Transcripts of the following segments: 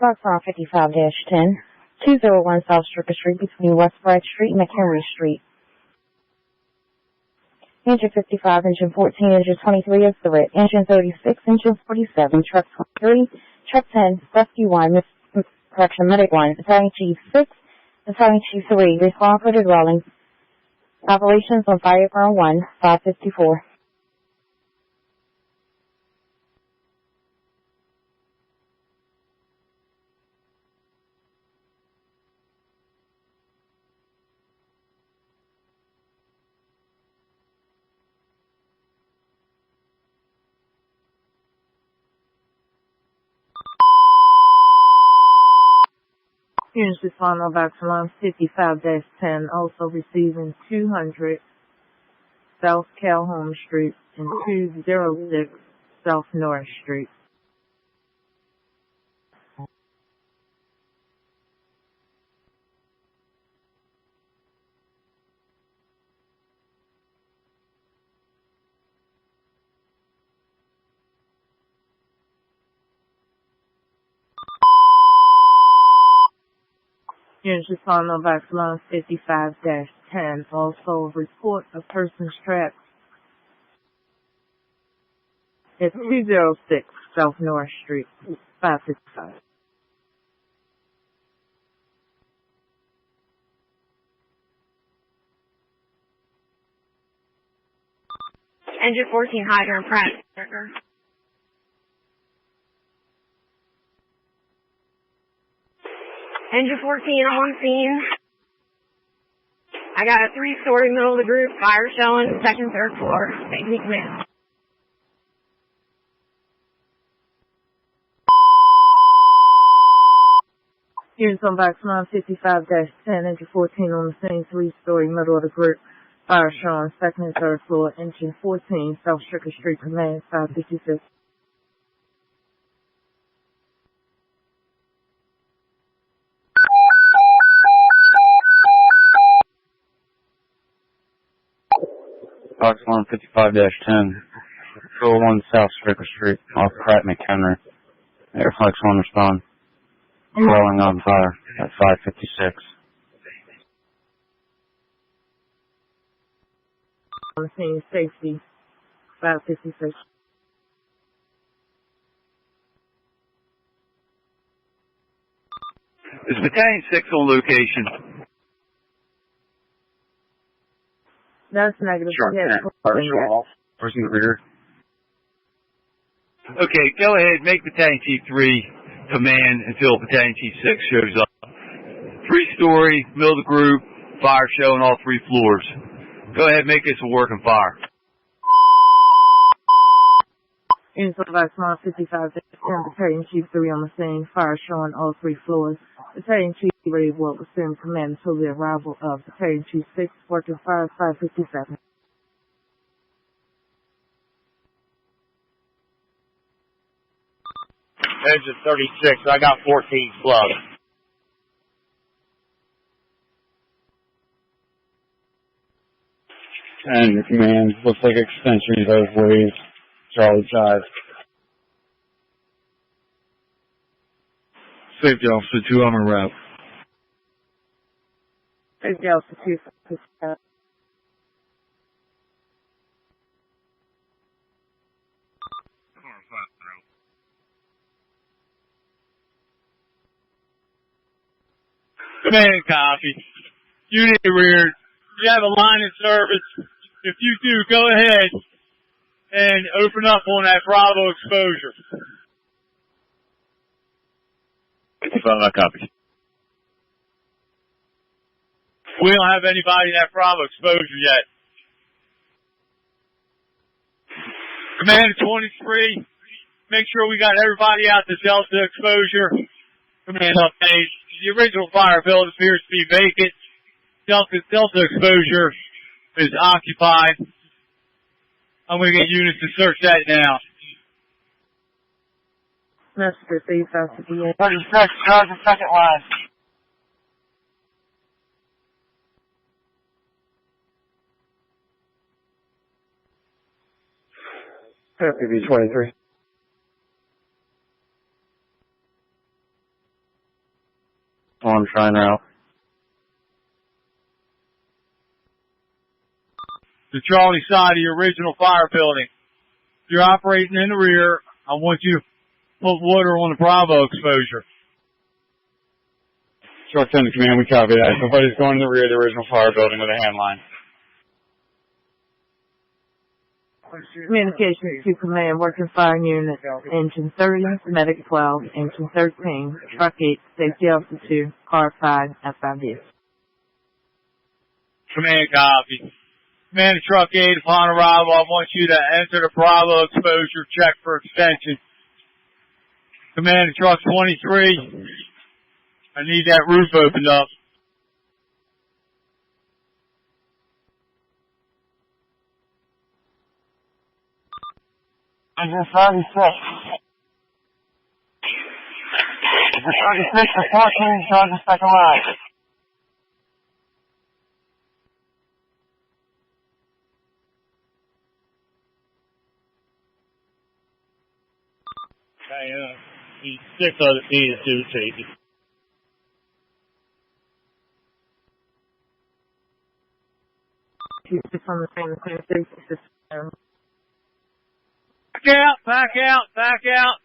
Foxtrot 55-10, 201 South Stricker Street between West Bragg Street and McHenry Street. Engine 55, engine 14, engine 23 is threat. Engine 36, engine 47, truck 23, truck 10, rescue 1, medic 1, battalion chief 6, battalion chief 3, respond for the dwelling. Operations on Fire Ground 1, 554. Units respond on Baltimore 55-10, also receiving 200 South Calhoun Street and 206 South North Street. Units respond on Baltimore 55-10, also report a person's trapped at 206 South North Street, 555. Engine 14, hydrant, Pratt. Engine 14 on scene. I got a 3-story middle of the group, fire showing, second, third floor. Take me command. Units on Baltimore 55-10, engine 14 on the same 3-story middle of the group, fire showing, second and third floor, engine 14, South Stricker Street, command 556. Baltimore 55-10, 201 South Stricker Street, off Pratt McHenry. Airflex 1 respond. Dwelling on fire at 556. On the scene, safety, 556. Is Battalion 6 on location? That's negative. Person in the rear. Okay, go ahead, make Battalion Chief 3 command until Battalion Chief 6 shows up. 3-story, middle of the group, fire show on all 3 floors. Go ahead, make this a working fire. Units on Baltimore 55-10, Battalion Chief 3 on the scene, fire showing all 3 floors. Battalion Chief 3 will assume command until the arrival of Battalion Chief 6, working fire 557. Engine 36, I got 14 slugs. And your command, looks like extension both ways, Charlie 5. Safety Officer 2 on the route. Safety Officer 2, 557. Command copy. Unit rear. You have a line of service. If you do, go ahead and open up on that Bravo exposure. 55, copy. We don't have anybody in that Bravo exposure yet. Command 23. Make sure we got everybody out to Delta exposure. Command update. The original fire field appears to be vacant. Delta exposure is occupied. I'm going to get units to search that now. Message received, 558. 36, charge the second line. PB 23. on Shrine Route. The Charlie side of your original fire building. If you're operating in the rear, I want you to put water on the Bravo exposure. Truck 10 to command, we copy that. Somebody's going to the rear of the original fire building with a hand line. Communication to command, working fire unit, engine 30, medic 12, engine 13, truck 8, safety officer 2, car 5, FIV. Command copy. Command to truck 8 upon arrival. I want you to enter the Bravo exposure, check for extension. Command to truck 23. I need that roof opened up. Engine 36. Engine 36 to 14, charge the second line. Okay, these 6 other feet is due safety. Keep on the same safety system. Back out.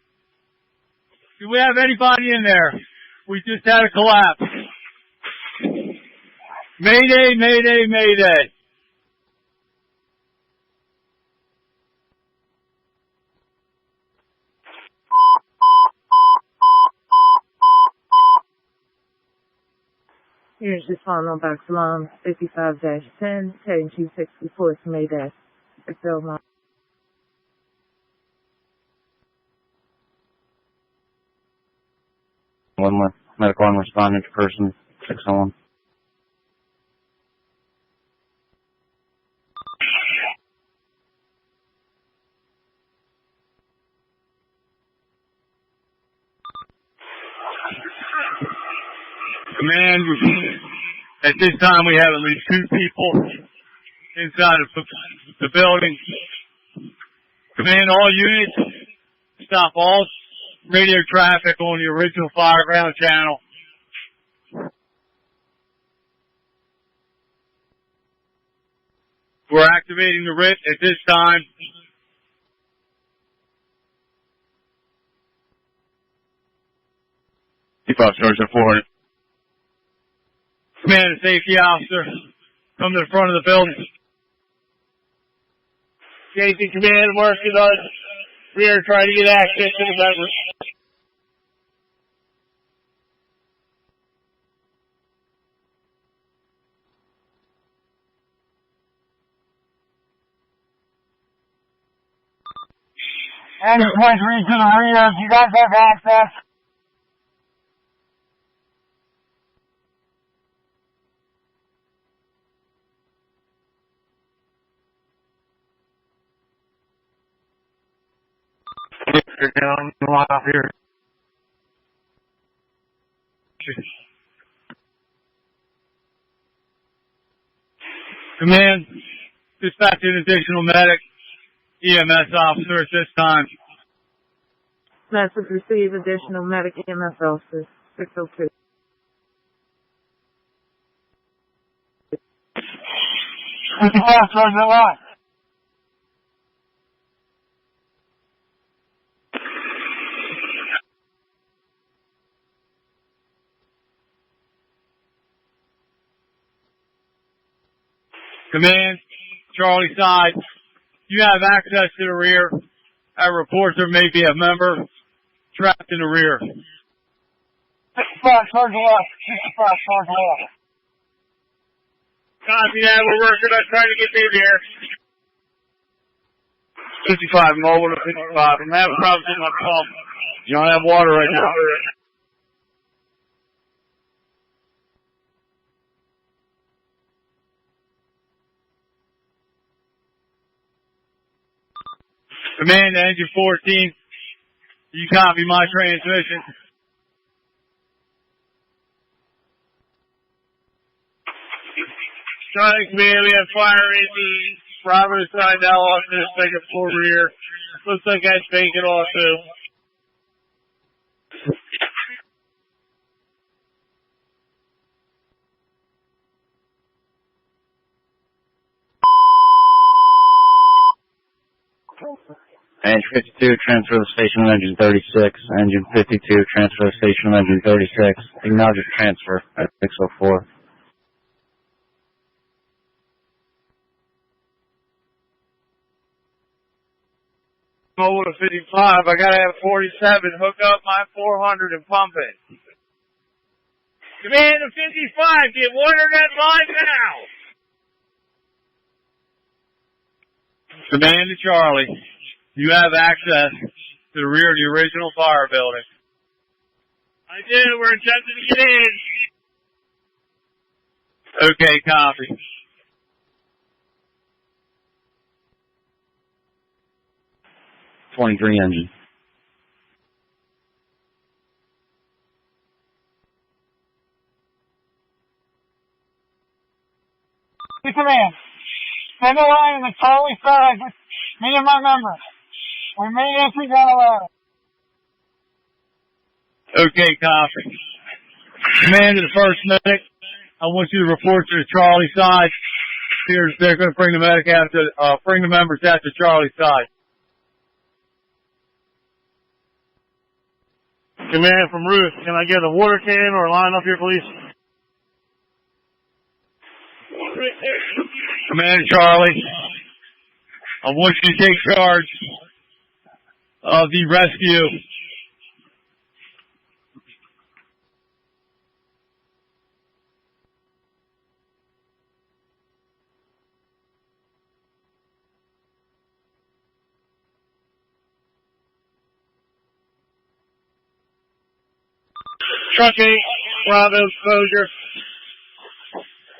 Do we have anybody in there? We just had a collapse. Mayday. Here's just following back along 55-10, heading 264 to Mayday. Excel 1 with medical and responding to person 601. Command, at this time we have at least 2 people inside of the building. Command all units, stop all radio traffic on the original fireground channel. We're activating the RIT at this time. Default Sergeant 400. Command and safety officer, come to the front of the building. Safety command working on rear, trying to get access to the member. And 23 to the rear, do you guys have access? You're down, you want off here. Command, dispatch an additional medic, EMS officer at this time. Message received, additional medic EMS officers, 602. Sergeant Lott. Command, Charlie side, you have access to the rear. I report there may be a member trapped in the rear. 65, Sergeant Lott. 65, Sergeant Lott. Copy that, we're working on trying to get through here. 55, mobile to 55. I'm having problems with my pump. You don't have water right now. Command to engine 14. You copy my transmission. Charlie command, we have fire in the Bravo side now on this second floor rear. Looks like that's vacant also. Engine 52, transfer to station of engine 36. Engine 52, transfer to station of engine 36. Acknowledge the transfer at 604. Mobile to 55. I gotta have 47. Hook up my 400 and pump it. Command to 55. Get water that line now. Command to Charlie. You have access to the rear of the original fire building. I do. We're attempting to get in. Okay, copy. .23 engine. Command. Send a line on the Charlie side with me and my member. We may entry down a ladder. Okay, copy. Command to the first medic. I want you to report to the Charlie side. Here's, they're going to bring the medic out to, bring the members out to Charlie side. Command from Ruth. Can I get a water can or a line up here, please? Command to Charlie. I want you to take charge of the rescue. Truck 8, Bravo exposure.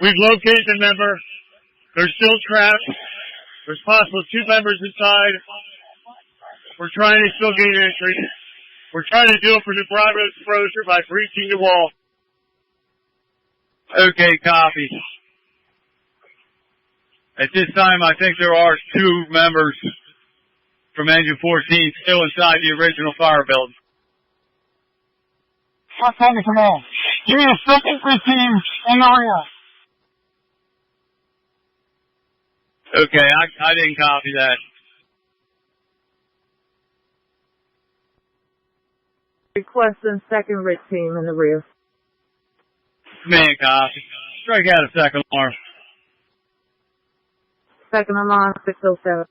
We've located the member. They're still trapped. There's possible 2 members inside. We're trying to still gain entry. We're trying to do it for the Bravo exposure by breaching the wall. Okay, copy. At this time, I think there are 2 members from Engine 14 still inside the original fire building. What's on the command? Give me a second team in the rear. Okay, I didn't copy that. Requesting second RIT team in the rear. Command copy. Strike out a second alarm. Second alarm, 607.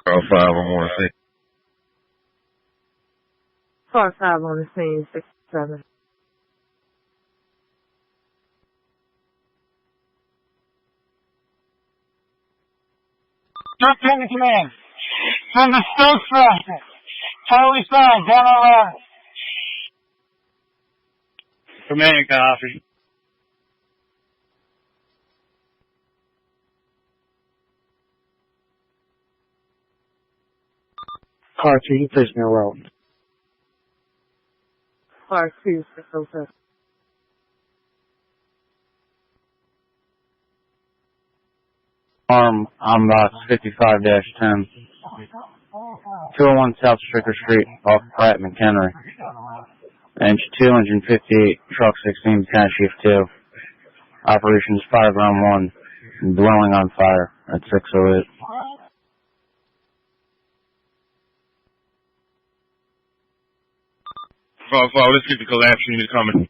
Car 5 on more thing. Car 5 on the scene, 607. Truck 10 to command. Send the Stokes traffic. Charlie side, down our ladder. Command copy. Car 2, prisoner road. Car 2, 607. Arm on box 55-10. 201 South Stricker Street, off Pratt McHenry. Engine 2, engine 58, truck 16, battalion chief 2. Operations 5 round 1. Dwelling on fire at 608. Let's get the collapse unit coming.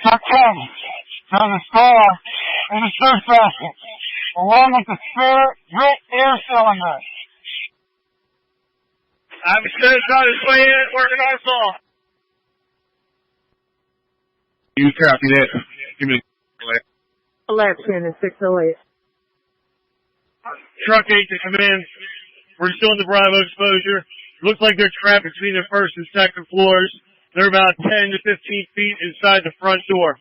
Truck 10. There's a spare in the Stokes basket, along with the spare RIT air cylinder. I'm sure it's on its way in, working our saw. You copy that. Give me the Collapse unit, 608. Truck 8 to command. We're still in the Bravo exposure. Looks like they're trapped between the first and second floors. They're about 10 to 15 feet inside the front door.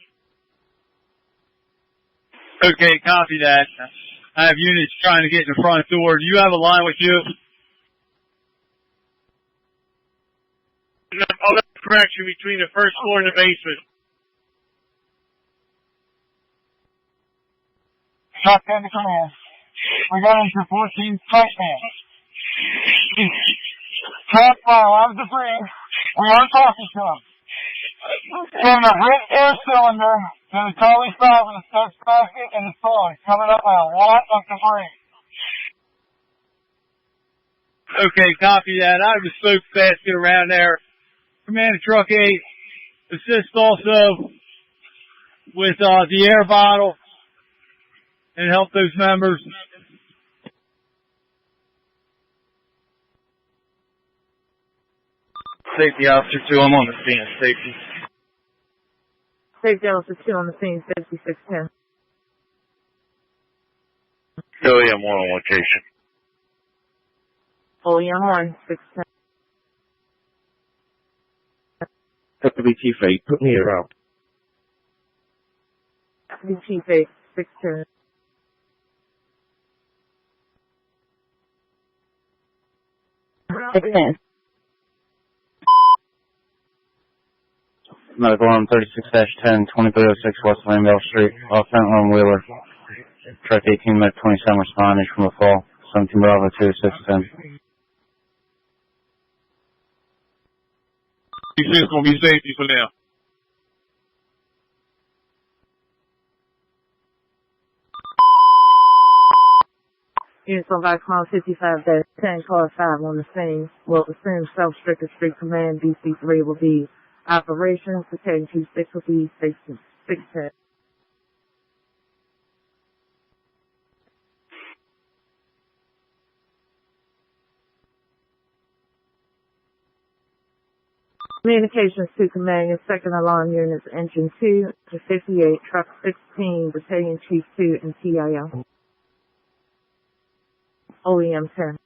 Okay, copy that. I have units trying to get in the front door. Do you have a line with you? I'll have a correction between the first floor and the basement. Truck 10 to command. We got into 14 fight man. trapped by a lot of debris. We are talking to them. From the rear air cylinder to the Charlie 5 and the sex basket and the phone, coming up with a lot of debris. Okay, copy that. I have a smoke basket around there. Commander Truck 8, assist also with the air bottle and help those members. Safety Officer 2, I'm on the scene of safety. Safety Officer 2 on the scene, 5610. OEM 1 on location. OEM 1, 610. Deputy Chief 8, put me around. Deputy Chief 8, 610. Extend. Medical arm 36-10, 2306 West Lambell Street, off Fentland Wheeler. Truck 18, Med 27 responding from a fall. 17 Bravo 2, 610. It's going to be safety for now. Units on Vice Mile 55-10, car 5 on the scene. Will assume Self-Stricker Street Command, DC3 will be operations. Battalion Chief 6 will be 610. Communications to Command and Second Alarm Units, Engine 2 to 58, Truck 16, Battalion Chief 2, and TIO. OEM 10.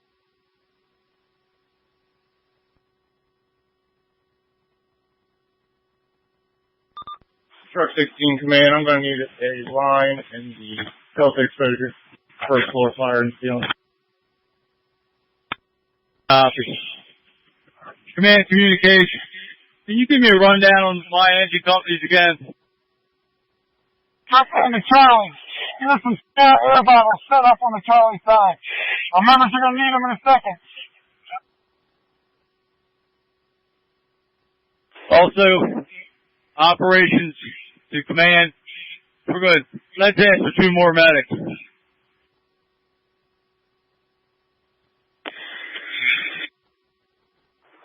Truck 16 Command, I'm going to need a line in the Delta exposure. First floor fire and ceiling. Command communication. Can you give me a rundown on my engine companies again? Truck on the Charlie. There's some spare air bottles set up on the Charlie side. Our members are going to need them in a second. Also, operations to Command. We're good. Let's ask for 2 more medics.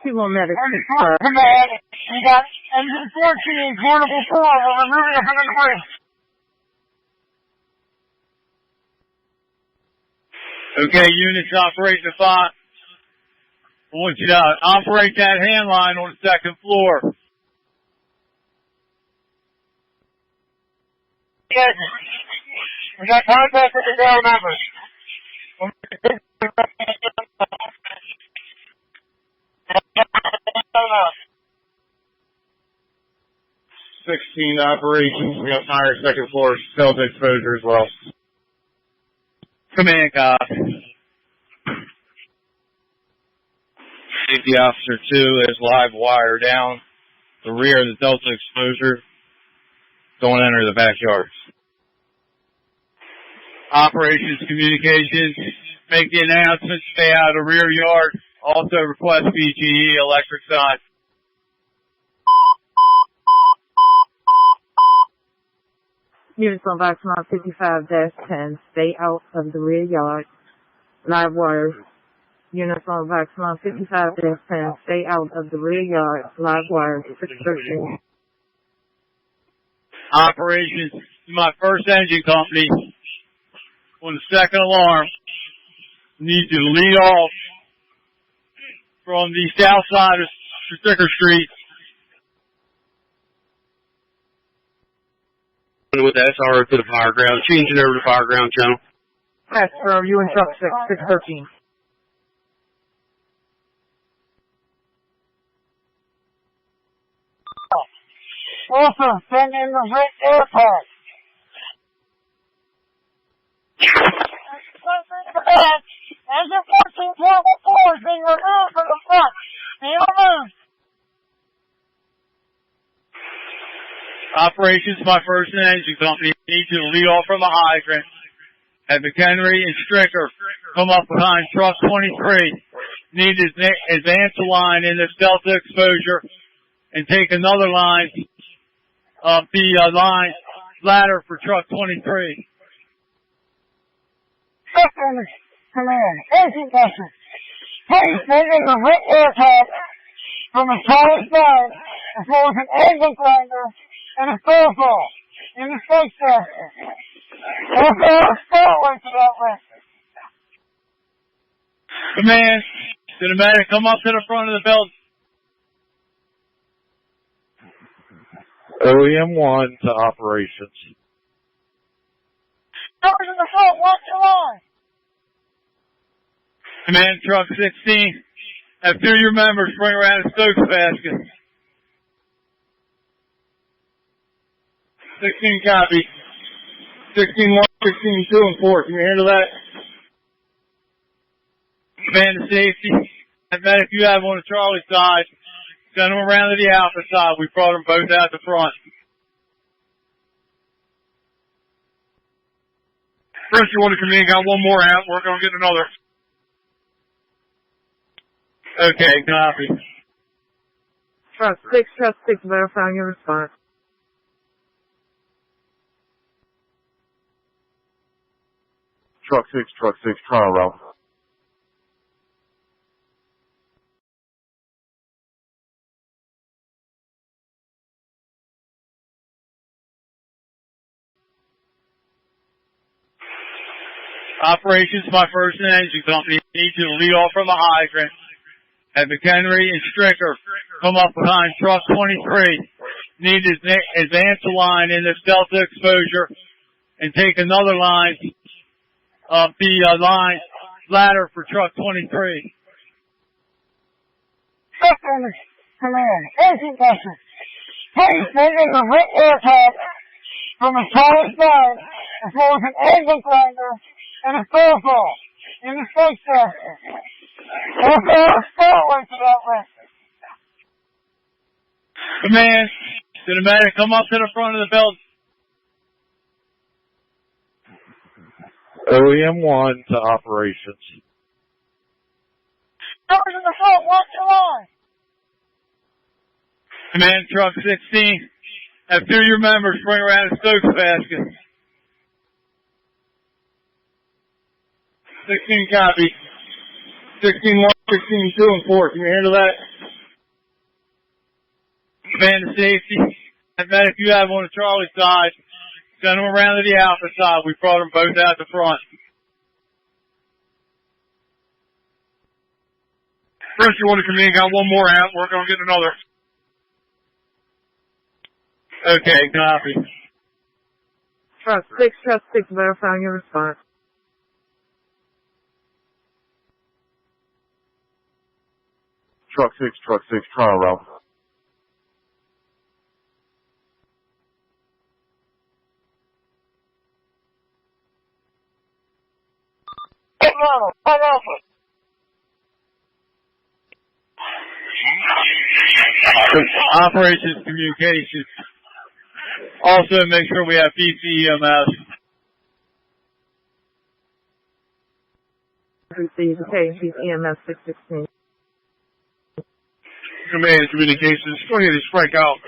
Two more medics. Command, we got engine 14, portable 4. We're moving up in the bridge. Okay, units operating the 5. I want you to operate that hand line on the 2nd floor. Yes. We got contact with the ground members. 16 operations. We got fire 2nd floor, Delta exposure as well. Command copy. Safety Officer 2 is live wire down the rear of the Delta exposure. Don't enter the backyard. Operations communications. Make the announcement. Stay out of the rear yard. Also request BGE electric side. Units on Vice Mile 55-10, stay out of the rear yard. Live wire. Units on Vice Mile 55-10, stay out of the rear yard. Live wire. 613. Operations to my first engine company. On the 2nd alarm, need to lead off from the south side of Sticker Street. With the SRO to the fire ground, changing over to fire ground channel. Pass from you and Truck 6, 613. Also, send in the red air pack. Engine 14 portable 4 is being removed from the front. Being removed. Operations, my first engine company, need you to lead off from the hydrant. Have McHenry and Stricker come up behind truck 23. need to advance a line in this delta exposure and take another line up the line ladder for truck 23. Second command, engine pressure. Please measure the wet air tap from the tallest line as well as an angle grinder and a snowfall in the space caster. Also, a spillway to that list. Command to the medic, come up to the front of the building. OEM-1 to operations. Numbers in the front, watch the line. Command truck 16, have two of your members bring around a Stokes basket. 16 copy. 16-1, 16-2, and 4. Can you handle that? Command to safety. And medic you have on the Charlie side, send them around to the Alpha side. We brought them both out the front. First, you want to come in, got one more out, working on getting another. Okay, copy. Truck 6, verifying your response. Truck 6, trial route. Operations, my first and engine company. Need you to lead off from the hydrant. Have McHenry and Stricker come up behind truck 23. Need to advance a line in this delta exposure and take another line up the line ladder for truck 23. Second command, engine pressure. Please measure the wet air tap from the tallest line as well as an angle grinder and a snowfall in the space caster. Also, a spillway to that list. Command to the medic, come up to the front of the building. OEM-1 to operations. Numbers in the front, watch the line. Command truck 16, have two of your members bring around a Stokes basket. 16 copy. 16-1, 16-2, and 4. Can you handle that? Command to safety. And medic you have on the Charlie side, send them around to the Alpha side. We brought them both out the front. First, you want to come in, got one more out, working on getting another. Okay, copy. Truck 6, verifying your response. Truck 6, trial route. Operations communications. Also make sure we have PCEMS. Receive the EMS 616. Command and communications. Go ahead and strike out.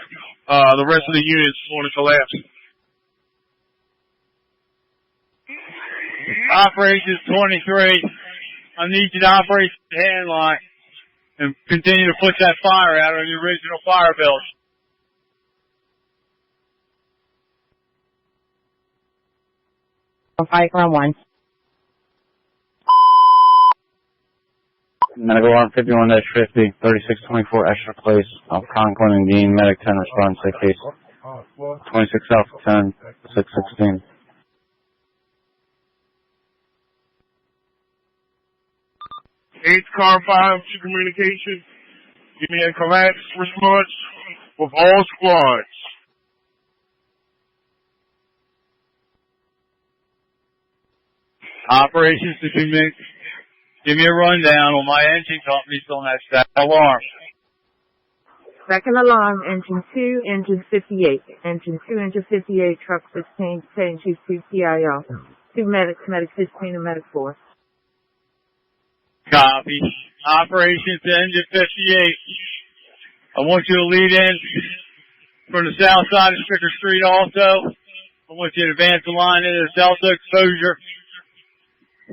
The rest of the units want to collapse. Operations 23. I need you to operate the hand line and continue to push that fire out on the original fire belt. Fight round 1. Medical alarm 51-50, 3624 Extra Place, Conklin and Dean, Medic 10, respond to case 26 Alpha 10, 616. Eighth car 5 to communication. Give me a collapse response with all squads. Operations to give me a rundown on my engine companies on that stack alarm. Second alarm, engine 2, engine 58. Engine 2, engine 58, truck 16, Battalion Chief 2 PIO. 2 medics, medic 15 and medic 4. Copy. Operations to engine 58. I want you to lead in from the south side of Stricker Street also. I want you to advance the line into the Delta exposure.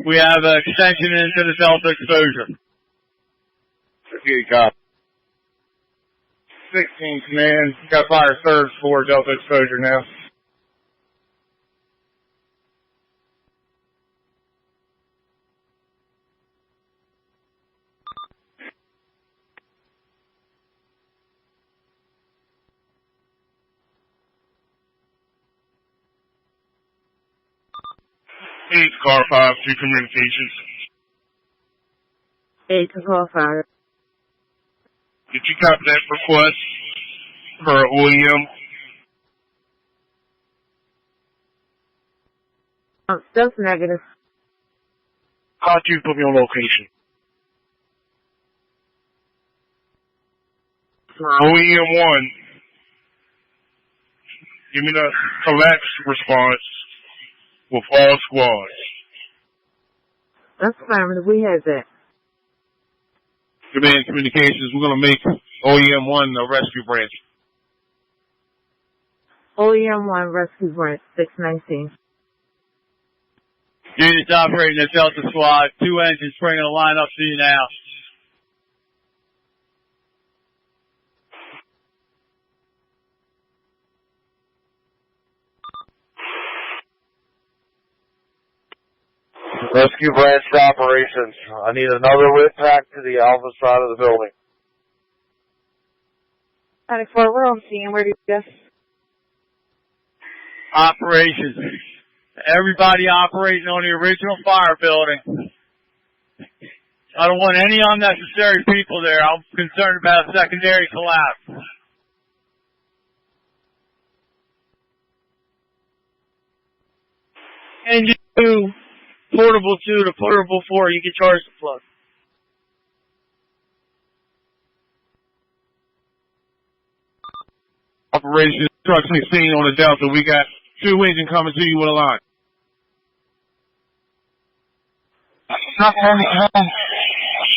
We have an extension into the Delta exposure. Okay, copy. 16 command. Got fire third floor Delta exposure now. Eight, car 5, 2 communications. 8 to call fire. Did you copy that request for OEM? That's negative. How'd you put me on location? For OEM 1, give me the collapse response with all squads. That's affirmative. We have that. Command communications, we're going to make OEM 1 the rescue branch. OEM 1 rescue branch 619. Units operating the Delta squad. 2 engines bringing a line up to you now. Rescue branch operations. I need another lit pack to the alpha side of the building. 94, we're on scene. Where do you go? Operations. Everybody operating on the original fire building. I don't want any unnecessary people there. I'm concerned about a secondary collapse. Engine 2, portable 2 to portable 4, you can charge the plug. Operations, truck 16 on the Delta. We got 2 engine coming to you with a line. Truck 110.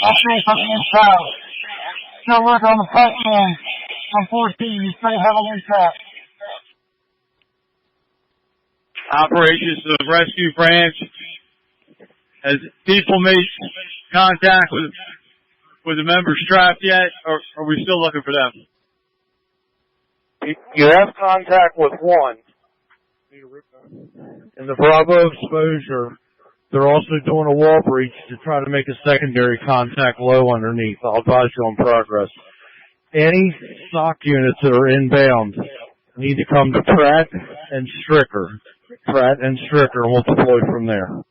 I'll say something inside. Still work on the front end. On 14, you stay heavily trapped. Operations to the rescue branch. Has people made contact with the members trapped yet, or are we still looking for them? You have contact with 1. In the Bravo exposure, they're also doing a wall breach to try to make a secondary contact low underneath. I'll advise you on progress. Any SOC units that are inbound need to come to Pratt and Stricker. Pratt and Stricker, and we'll deploy from there.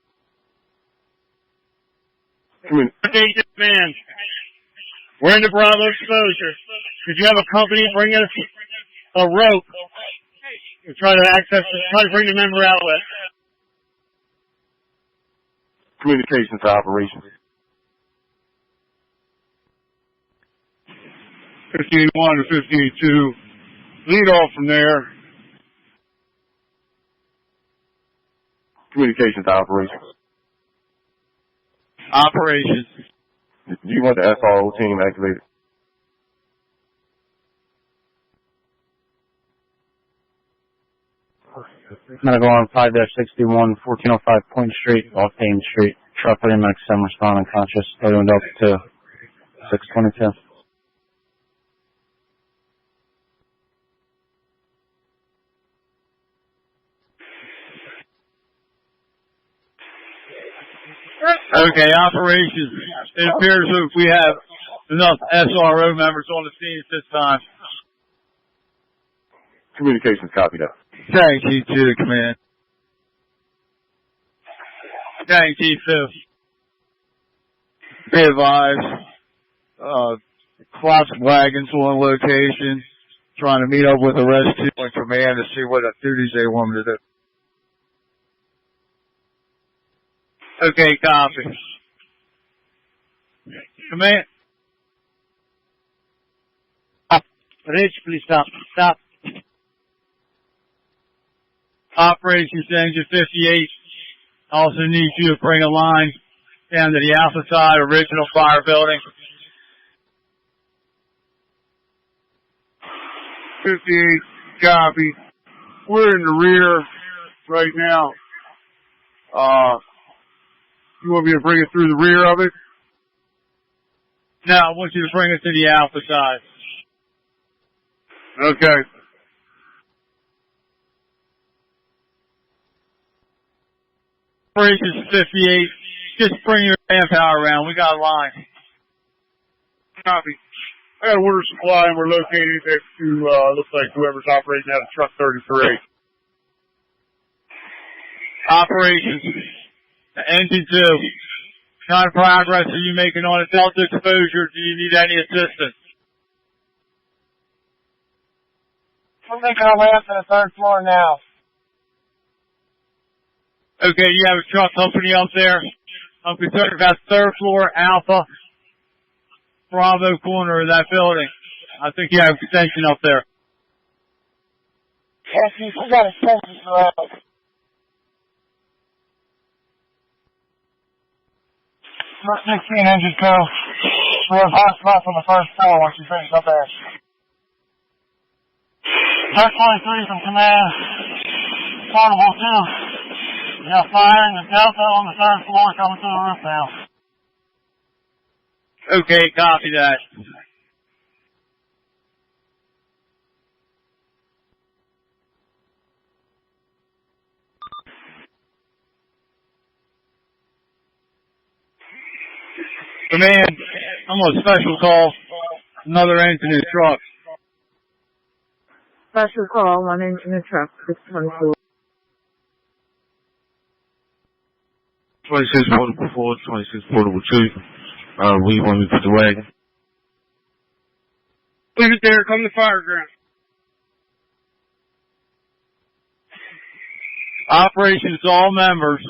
Station man. We're in the Bravo exposure. Could you have a company bring us a rope and try to bring the member outlet? Communications operations. 15-1 to 15-2. Lead off from there. Communications operations. Operations. Do you want the SRO team activated? I'm going to go on 5-61, 1405 Point Street, off Payne Street. Truck 3 Max 7 responding conscious. Loading up to 622. Okay, operations. It appears that we have enough SRO members on the scene at this time. Communications copy that. Thank you to the command. Thank you, Phil. Be advised, collapsed wagons on location, trying to meet up with the rescue and command to see what duties they want me to do. Okay, copy. Command. Rich, please stop. Stop. Operations to Engine 58. Also need you to bring a line down to the Alpha side, original fire building. 58, copy. We're in the rear right now. You want me to bring it through the rear of it? No, I want you to bring it to the Alpha side. Okay. Operations 58. Just bring your manpower around. We got a line. Copy. I got order supply and we're located next to, looks like whoever's operating out of truck 33. Operations. Engine 2. What kind of progress are you making on a Delta exposure? Do you need any assistance? I'm making our way up to the third floor now. Okay, you have a truck company up there. I'm concerned about third floor Alpha, Bravo corner of that building. I think you have extension up there. Yes, we got extensions throughout. Truck 16 engine 2. We have hot spots on the first floor once you finish up there. Truck 23 from command. Portable 2. We got fire in the Delta on the third floor coming through the roof now. Okay, copy that. Command, I'm on a special call. Another engine in the truck. Special call, one engine in truck, 624. 26 portable 4, 26 portable 2. Where you want me to put the wagon? Leave it there, come to fire ground. Operations to all members.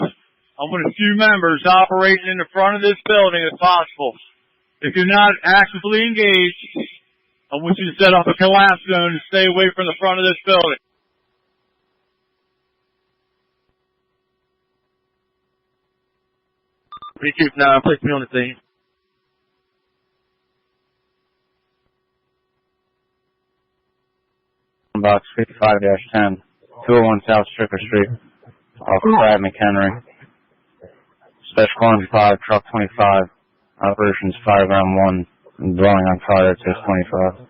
I want as few members operating in the front of this building as possible. If you're not actively engaged, I want you to set up a collapse zone and stay away from the front of this building. Recoup 9, place me on the scene. Box 55-10, 201 South Stricker Street, off Pratt McHenry. Special Call 5, Truck 25, Operations Fireground 1, dwelling on fire at 625.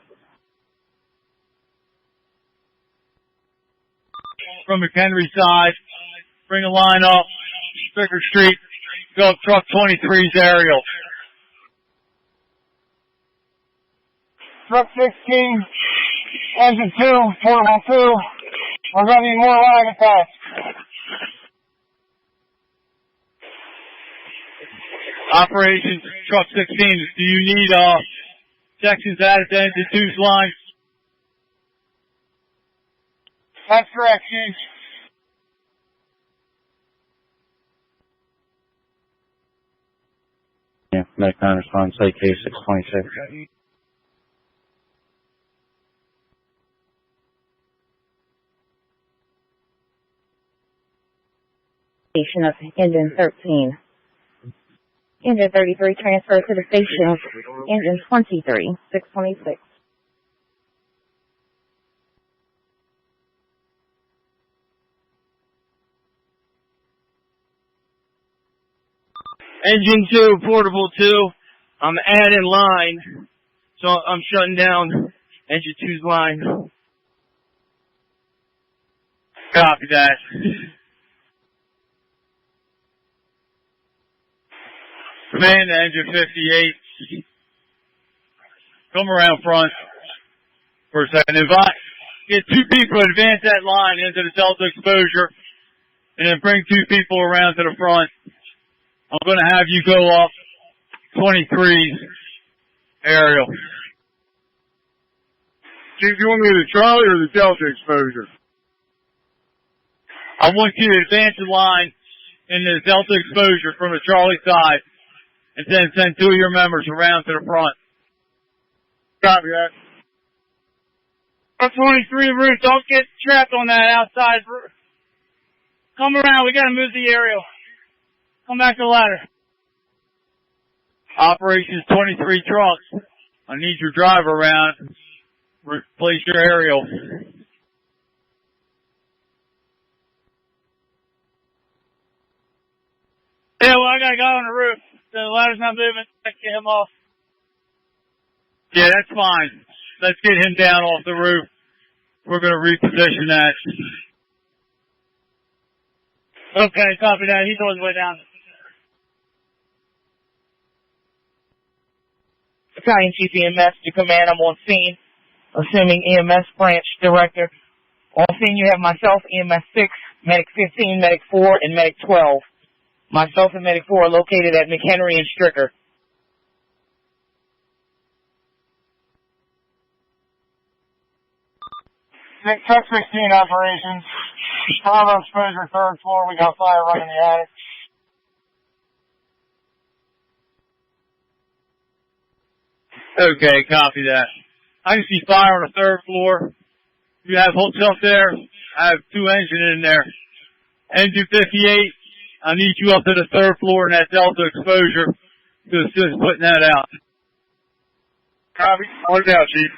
From McHenry side, bring a line up, Stricker Street, go up Truck 23's aerial. Truck 16, engine 2, portable 2. We're going to need more line attached. Operations, Truck 16, do you need sections added to engine 2's line? That's correct, Chief. Yeah, Medic 9 response, AK 626. Station of engine 13. Engine 33 transferred to the station of engine 23, 626. Engine 2, portable 2. I'm adding line, so I'm shutting down engine 2's line. Copy that. Command to engine 58. Come around front for a second. If I get 2 people, advance that line into the Delta exposure, and then bring 2 people around to the front. I'm going to have you go up 23's aerial. Chief, you want me to the Charlie or the Delta exposure? I want you to advance the line in the Delta exposure from the Charlie side, and then send 2 of your members around to the front. Copy that. Truck 23 roof, don't get trapped on that outside roof. Come around, we gotta move the aerial. Come back to the ladder. Operations 23 trucks. I need your driver around. Replace your aerial. Yeah, well, I gotta go on the roof. The ladder's not moving. I can get him off. Yeah, that's fine. Let's get him down off the roof. We're gonna reposition that. Okay, copy that. He's on his way down. Battalion Chief EMS to command. I'm on scene. Assuming EMS branch director. On scene you have myself, EMS 6, Medic 15, Medic 4, and Medic 12. Myself and Medic 4 are located at McHenry and Stricker. Truck 16 operations. Bravo exposure, 3rd floor. We got fire running in the attic. Okay, copy that. I can see fire on the 3rd floor. You have hotels there. I have 2 engines in there. Engine 58, I need you up to the 3rd floor in that Delta exposure to assist putting that out. Copy. On it out, Chief.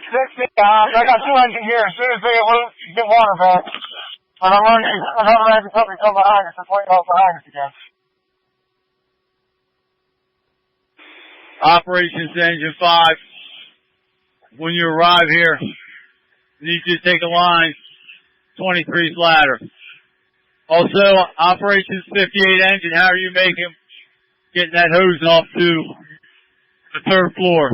16, I got 2 engines here. As soon as they get water back, and I'm running, another engine company come behind us. It's waiting up behind us again. Operations Engine 5. When you arrive here, I need you to take a line, 23's ladder. Also, Operations 58 engine, how are you making getting that hose off to the 3rd floor?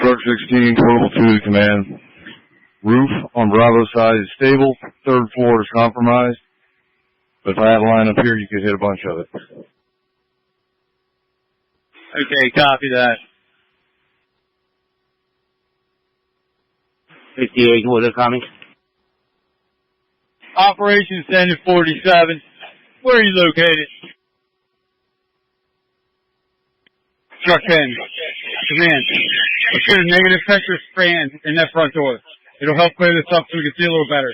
Truck 16, total 2 to command. Roof on Bravo side is stable. 3rd floor is compromised. But if I had a line up here, you could hit a bunch of it. Okay, copy that. 58, what are coming? Operations Engine 47, where are you located? Truck 10. Command. Let's get a negative pressure span in that front door. It'll help clear this up so we can see a little better.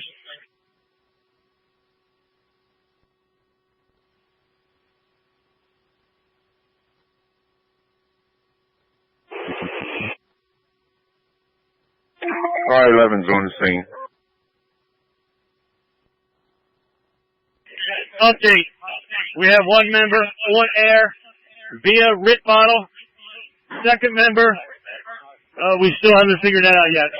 Fire 11's on the scene. Update. We have 1 member on air via RIT bottle. 2nd member, we still haven't figured that out yet.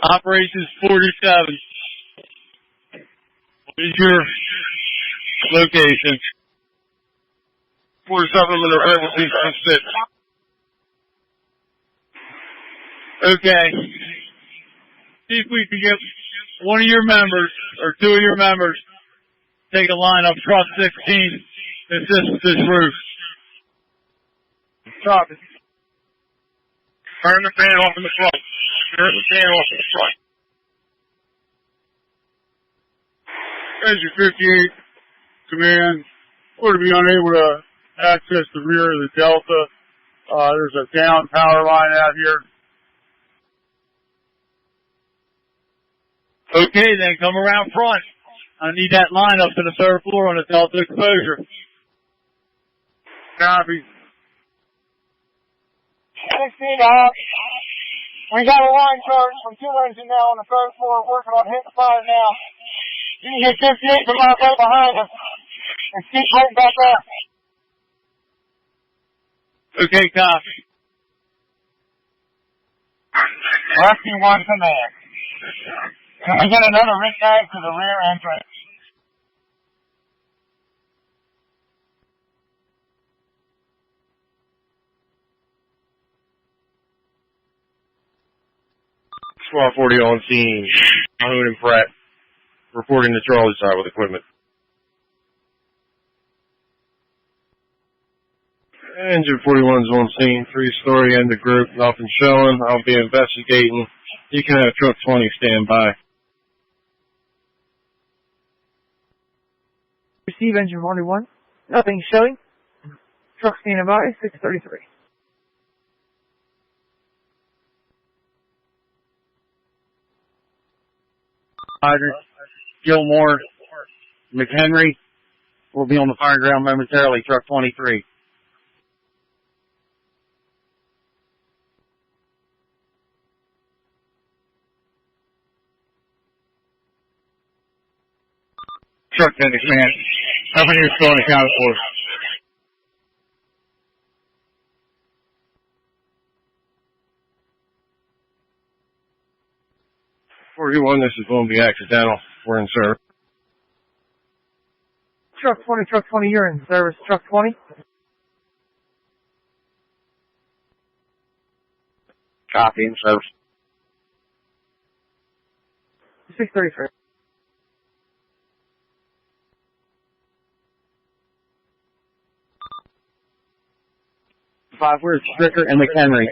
Operations 47. What is your location? 47 in the emergency sit. Okay. See if we can get one of your members, or 2 of your members, take a line up truck 16 to assist with this roof. Copy. Turn the fan off in the front. Turn the fan off in the front. Engine 58, command. We're to be unable to access the rear of the Delta. There's a down power line out here. Okay, then come around front. I need that line up to the 3rd floor on the Delta exposure. Copy. 16, we got a line charge from 2 engine now on the 3rd floor, working on hitting fire now. You can get 58 from out right behind us and keep right back up. Okay, copy. Rescue 1 command. I got another ring mag to the rear entrance. Squad 40 on scene. Mahmoud and Pratt reporting to Charlie side with equipment. Engine 41's on scene. 3-story end of group. Nothing showing. I'll be investigating. You can have truck 20 stand by. Receive engine 41. Nothing showing. Truck standing by, 633. Hydrant, Gilmore, McHenry will be on the fire ground momentarily, truck 23. Truck 10 command. How many are still unaccounted for? This is going to be accidental. We're in service. Truck 20, you're in service. Truck 20. Copy, in service. 633. Five, where's Stricker and McHenry?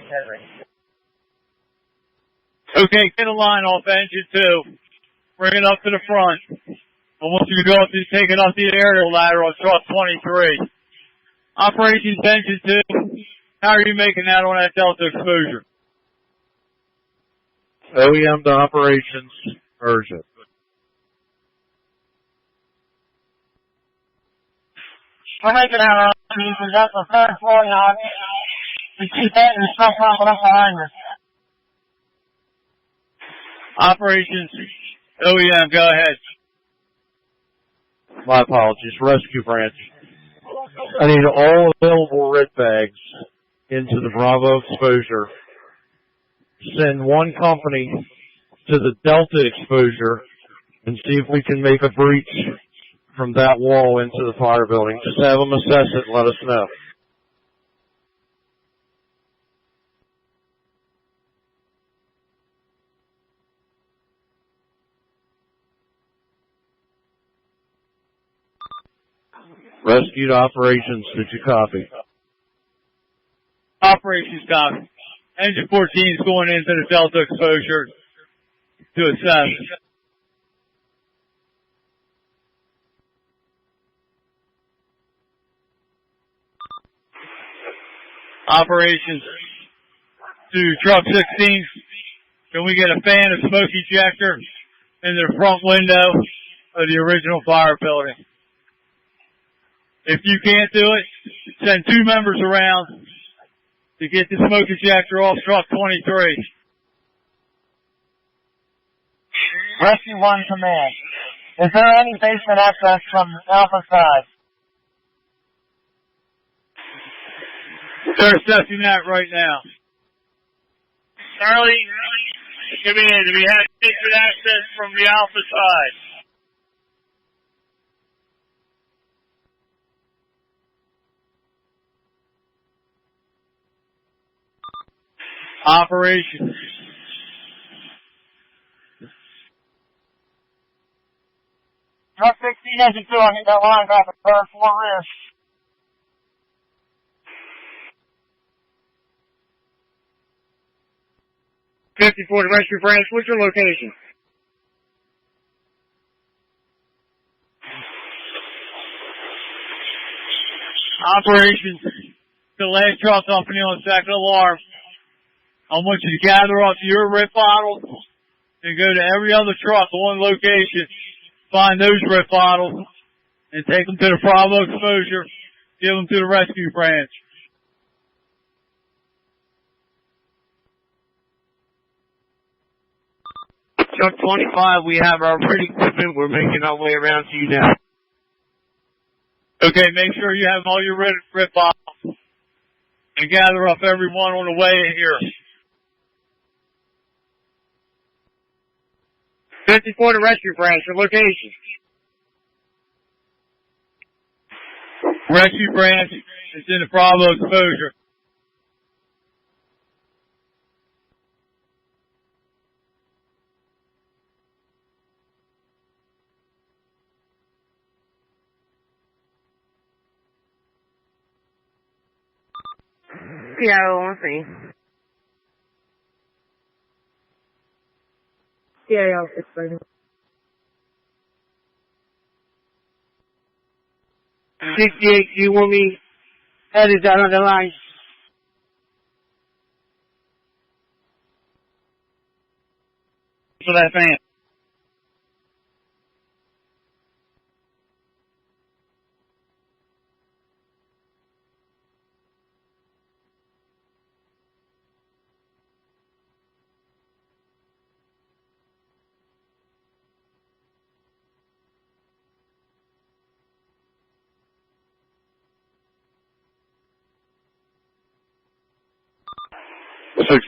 Okay, get a line off engine 2. Bring it up to the front. I want you to go up and take it up the aerial ladder on truck 23. Operations engine 2. How are you making that on that delta exposure? OEM to operations, urgent. We're making our own. We got the third floor on it. We keep that and stuff popping up behind us. Operations OEM, go ahead. My apologies, rescue branch. I need all available red bags into the Bravo exposure. Send one company to the Delta exposure and see if we can make a breach from that wall into the fire building. Just have them assess it and let us know. Rescued operations, did you copy? Operations copy. Engine 14 is going into the Delta exposure to assess. Operations to truck 16. Can we get a fan of smoke ejector in the front window of the original fire building? If you can't do it, send 2 members around to get the smoke ejector off truck 23. Rescue 1 command. Is there any basement access from Alpha side? They're assessing that right now. Charlie, come in. Do we have basement access from the Alpha side? Operations. Truck 16 engine 2, I hit that line off the third floor wrist. '54 to rescue branch. What's your location? Operations. The last truck company on second alarm. I want you to gather up your RIP bottles and go to every other truck on location, find those RIP bottles, and take them to the Bravo exposure, give them to the rescue branch. Truck 25, we have our RIP equipment. We're making our way around to you now. Okay, make sure you have all your RIP bottles and gather up everyone on the way here. 54 to rescue branch. Your location. Rescue branch is in the Bravo exposure. PO, let's see. CAO 630. 68, do you want me headed down on the line? For that fan.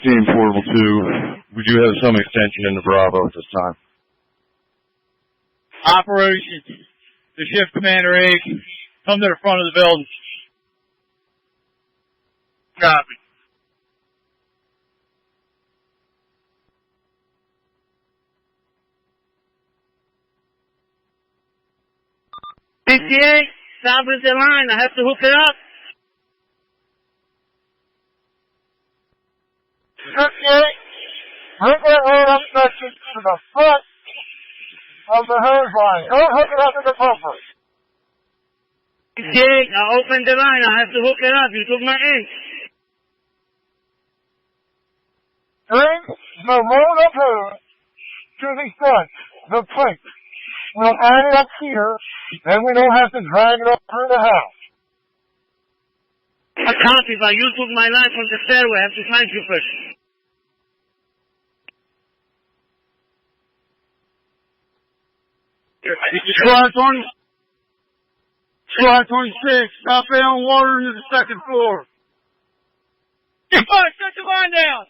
Portable 2, we do have some extension into Bravo at this time. Operations. The shift commander 8. Come to the front of the building. Copy. PCA, stop at the line. I have to hook it up. Okay. Hook that line up section to the front of the hose line. Don't hook it up to the pumper. PCA, I opened the line. I have to hook it up. You took my ink. Bring the roll of hose to the front, the pipe. We'll add it up here, then we don't have to drag it up through the house. I copy, but you took my line from the stairway. I have to find you first. Squad 26, southbound water into the second floor. Shut the line down.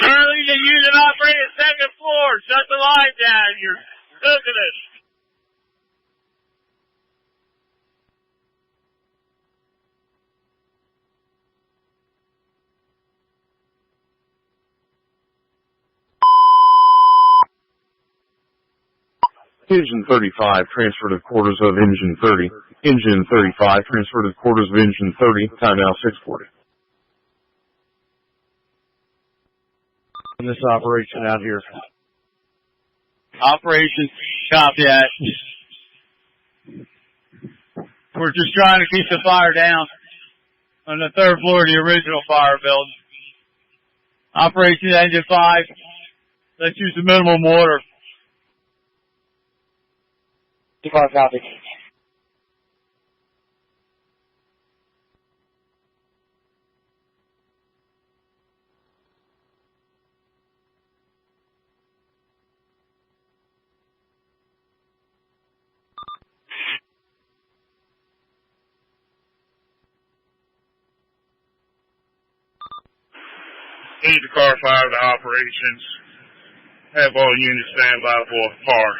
Charlie, the unit operating second floor. Shut the line down. You're cooking it. Engine 35, transfer to quarters of Engine 30. Engine 35, transfer to quarters of Engine 30. Time now 6:40. And this operation out here. Operations, copy that. We're just trying to keep the fire down on the third floor of the original fire building. Operation Engine 5, let's use the minimum water. 55 copy. Need to car fire the operations. Have all units stand by for par.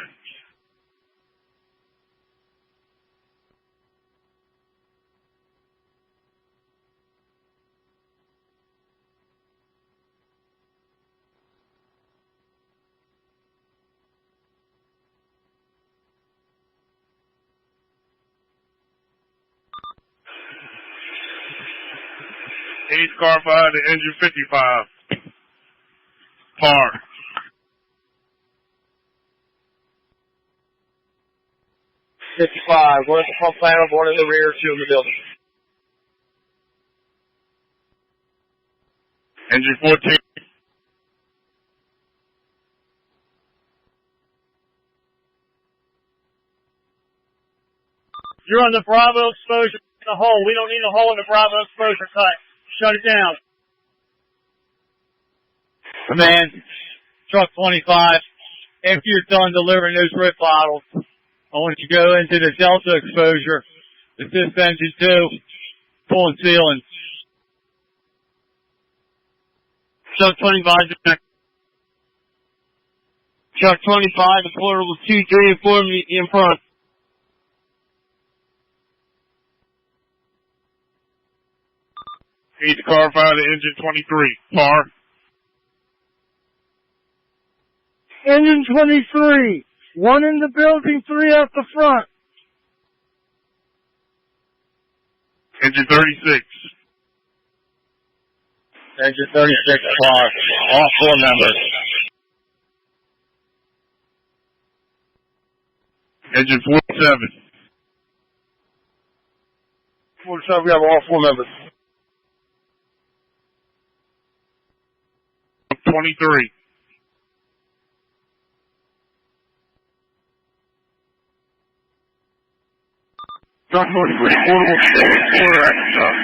Need to car fire the engine 55. Par. 55, one at the pump panel, one in the rear, two in the building. Engine 14. You're on the Bravo exposure in the hole. We don't need a hole in the Bravo exposure cut. Shut it down. Command, truck 25, after you're done delivering those RIP bottles, I want you to go into the Delta exposure, assist engine 2, pulling sealing. Truck 25, Truck 25, the portable 2, 3, and 4 in front. Need to car fire the engine 23. Par. Engine 23, one in the building, 3 out the front. Engine 36. Engine 36, par. All 4 members. Engine 47. 47, we have all 4 members. 23. Truck 43, portable truck.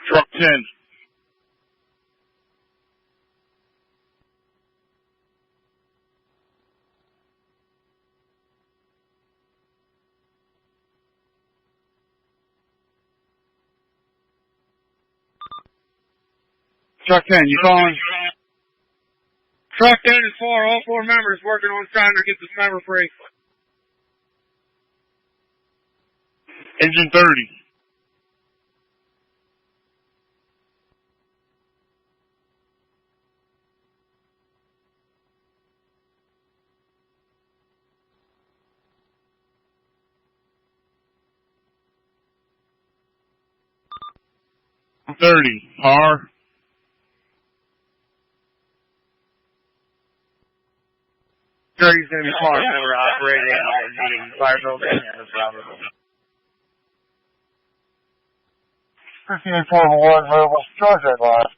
Truck 10. Truck 10, you calling? Truck 10 is for all 4 members working on trying to get this member free. Engine 30. R. Jerry's going to be calling member operating and meeting fire building and the Robert. 58 portable 1, mobile, charge that line.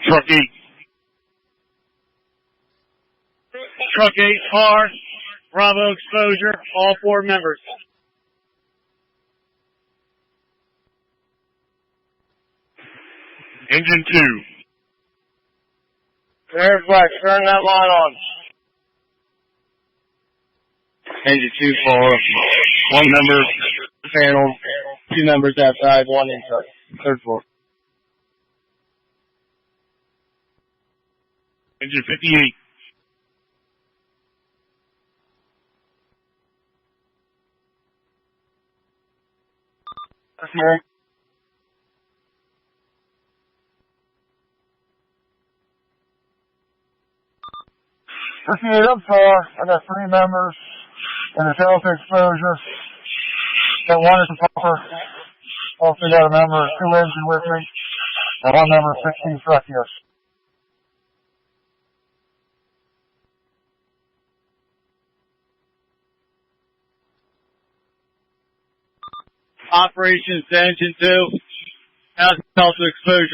Truck 8. Truck 8 car, Bravo exposure, all 4 members. Engine 2. There's Black, turn that line on. Engine 2 for 1 member panel, 2 members outside, 1 inside, 3rd floor. Engine 58. Okay. 58 up far, I got 3 members in the Delta exposure. Got 1 at the pumper. Also got a member of 2 engine with me. And 1 member of 16 truck here. Operations to engine 2. How's Delta exposure